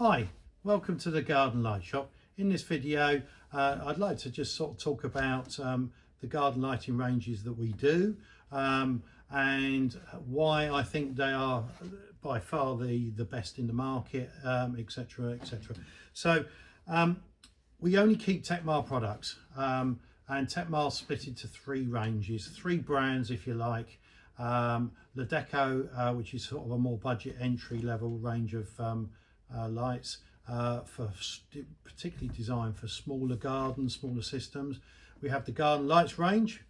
Hi, welcome to the Garden Light Shop. In this video I'd like to just sort of talk about the garden lighting ranges that we do and why I think they are by far the best in the market, etc, etc. So we only keep Techmar products, and Techmar's split into three ranges, three brands if you like. The Deco, which is sort of a more budget entry level range of lights, particularly designed for smaller gardens, smaller systems. We have the Garden Lights range,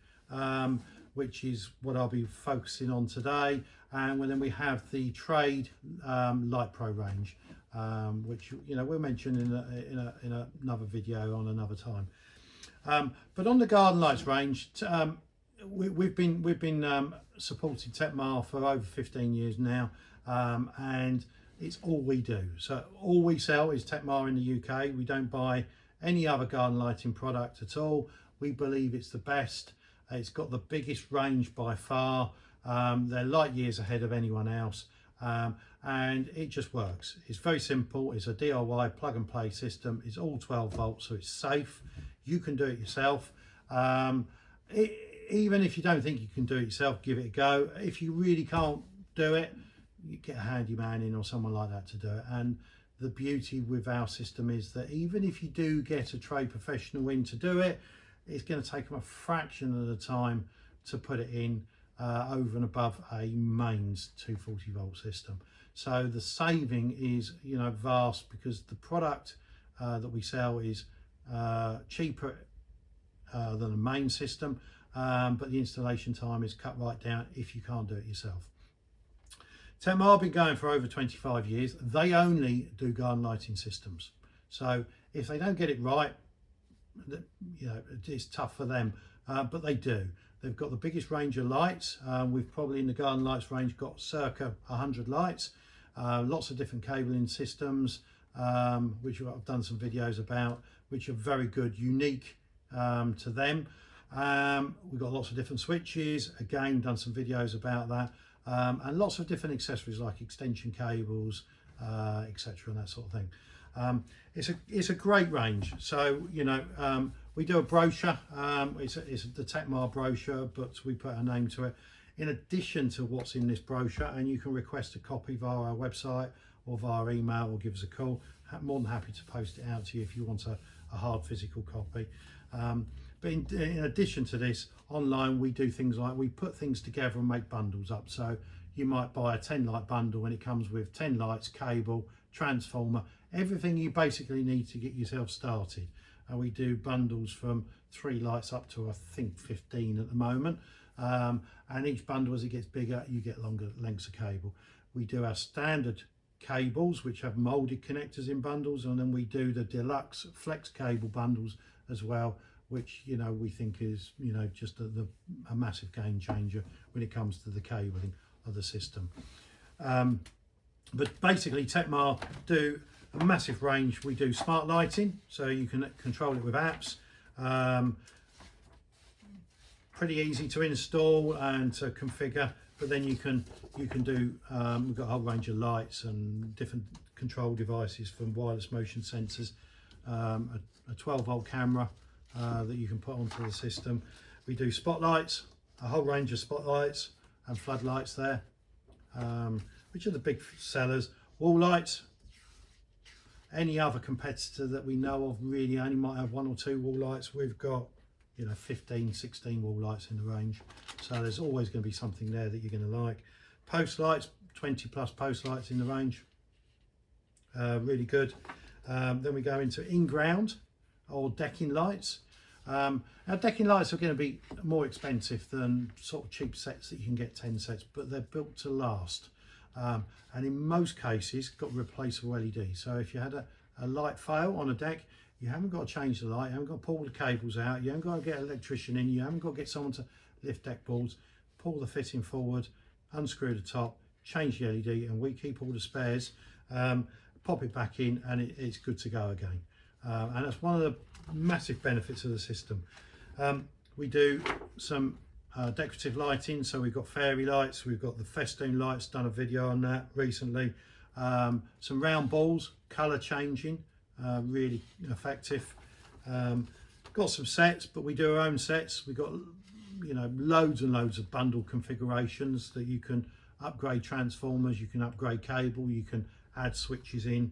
which is what I'll be focusing on today, and then we have the Trade Light Pro range, which we'll mention in another video on another time. But on the Garden Lights range, we've been supporting Techmar for over 15 years now, and it's all we do. So all we sell is Techmar in the UK. We don't buy any other garden lighting product at all. We believe it's the best. It's got the biggest range by far. They're light years ahead of anyone else, and it just works. It's very simple. It's a DIY plug and play system. It's all 12 volts, so it's safe. You can do it yourself. Even if you don't think you can do it yourself, give it a go. If you really can't do it, you get a handyman in or someone like that to do it. And the beauty with our system is that even if you do get a trade professional in to do it, it's going to take them a fraction of the time to put it in over and above a mains 240 volt system. So the saving is vast, because the product that we sell is cheaper than a main system, but the installation time is cut right down if you can't do it yourself. Techmar have been going for over 25 years. They only do garden lighting systems. So if they don't get it right, it's tough for them, but they do. They've got the biggest range of lights. We've probably in the garden lights range got circa 100 lights, lots of different cabling systems, which I've done some videos about, which are very good, unique to them. We've got lots of different switches, again done some videos about that. And lots of different accessories like extension cables, etc, and that sort of thing. It's a great range. So we do a brochure. It's the Techmar brochure, but we put our name to it in addition to what's in this brochure, and you can request a copy via our website or via email or give us a call. More than happy to post it out to you if you want a hard physical copy. But in addition to this, online we do things like we put things together and make bundles up. So you might buy a 10 light bundle and it comes with 10 lights, cable, transformer, everything you basically need to get yourself started. And we do bundles from 3 lights up to I think 15 at the moment. And each bundle, as it gets bigger, you get longer lengths of cable. We do our standard cables, which have molded connectors in bundles, and then we do the deluxe flex cable bundles as well, which we think is just a massive game changer when it comes to the cabling of the system. But basically Techmar do a massive range. We do smart lighting, so you can control it with apps. Pretty easy to install and to configure, but then you can do we've got a whole range of lights and different control devices, from wireless motion sensors, a 12 volt camera that you can put onto the system. We do spotlights, a whole range of spotlights and floodlights there, which are the big sellers. Wall lights, any other competitor that we know of really only might have 1 or 2 wall lights. We've got 15, 16 wall lights in the range, so there's always going to be something there that you're going to like. Post lights, 20 plus post lights in the range, really good. Then we go into in-ground or decking lights. Now decking lights are going to be more expensive than sort of cheap sets that you can get 10 sets, but they're built to last, and in most cases got replaceable LED. So if you had a light fail on a deck, you haven't got to change the light, you haven't got to pull the cables out, you haven't got to get an electrician in, you haven't got to get someone to lift deck boards, pull the fitting forward, unscrew the top, change the LED, and we keep all the spares, pop it back in, and it's good to go again. And that's one of the massive benefits of the system. We do some decorative lighting, so we've got fairy lights, we've got the festoon lights, done a video on that recently. Some round balls, colour changing, really effective. Got some sets, but we do our own sets. We've got, you know, loads and loads of bundle configurations that you can upgrade transformers, you can upgrade cable, you can add switches in,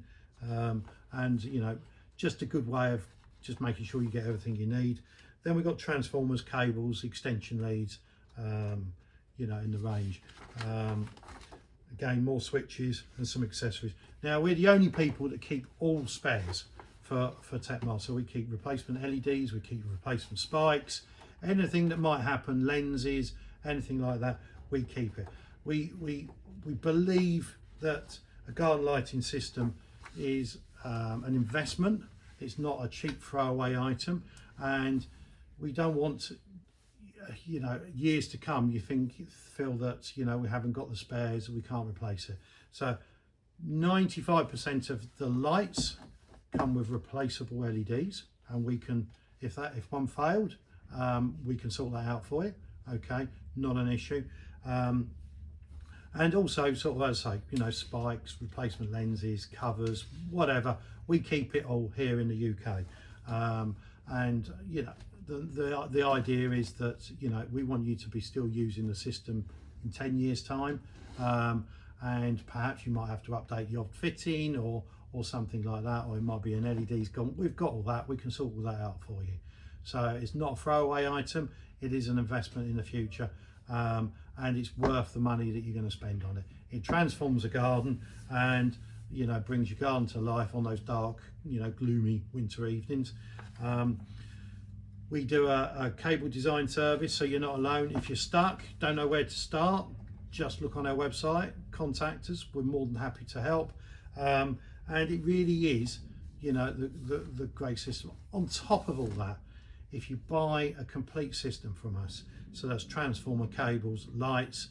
and you know, just a good way of just making sure you get everything you need. Then we've got transformers, cables, extension leads, you know, in the range. Again, more switches and some accessories. Now, we're the only people that keep all spares for Techmar. So we keep replacement LEDs, we keep replacement spikes, anything that might happen, lenses, anything like that, we keep it. We believe that a garden lighting system is an investment. It's not a cheap throwaway item, and we don't want, you know, years to come you feel that, you know, we haven't got the spares, we can't replace it. So 95% of the lights come with replaceable LEDs, and we can, if one failed, we can sort that out for you. Okay, not an issue. And also, sort of, as I say, you know, spikes, replacement lenses, covers, whatever, we keep it all here in the UK. And you know, the idea is that, you know, we want you to be still using the system in 10 years time, and perhaps you might have to update the odd fitting or something like that, or it might be an LED's gone. We've got all that, we can sort all that out for you. So it's not a throwaway item, it is an investment in the future, and it's worth the money that you're going to spend on it. It transforms a garden, and, you know, brings your garden to life on those dark, you know, gloomy winter evenings. We do a cable design service, so you're not alone. If you're stuck, don't know where to start, just look on our website, contact us, we're more than happy to help. And it really is, you know, the great system. On top of all that, if you buy a complete system from us, so that's transformer, cables, lights,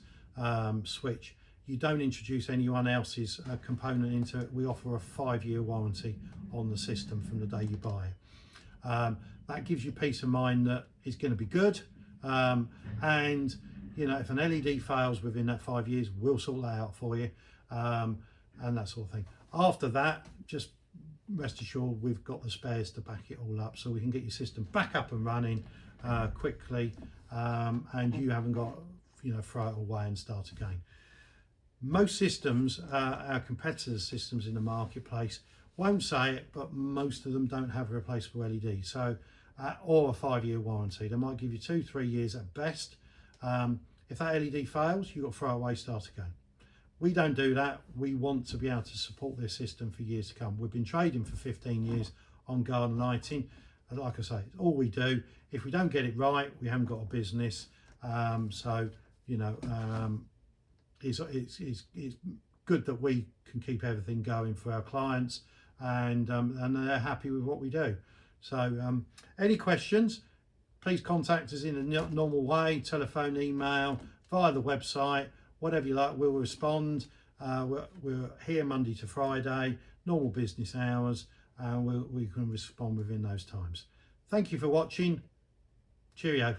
switch, you don't introduce anyone else's component into it. We offer a 5-year warranty on the system from the day you buy it. That gives you peace of mind that it's going to be good, and, you know, if an LED fails within that 5 years, we'll sort that out for you, and that sort of thing. After that, just rest assured we've got the spares to back it all up, so we can get your system back up and running quickly, and you haven't got, you know, throw it away and start again. Most systems, our competitors' systems in the marketplace, won't say it, but most of them don't have a replaceable LED, so or a 5-year warranty. They might give you 2-3 years at best. If that LED fails, you've got to throw away, start again. We don't do that. We want to be able to support this system for years to come. We've been trading for 15 years on garden lighting. Like I say, it's all we do. If we don't get it right, we haven't got a business. So, you know, it's good that we can keep everything going for our clients, and they're happy with what we do. So any questions, please contact us in a normal way, telephone, email, via the website, whatever you like, we'll respond. We're here Monday to Friday, normal business hours, and we can respond within those times. Thank you for watching. Cheerio.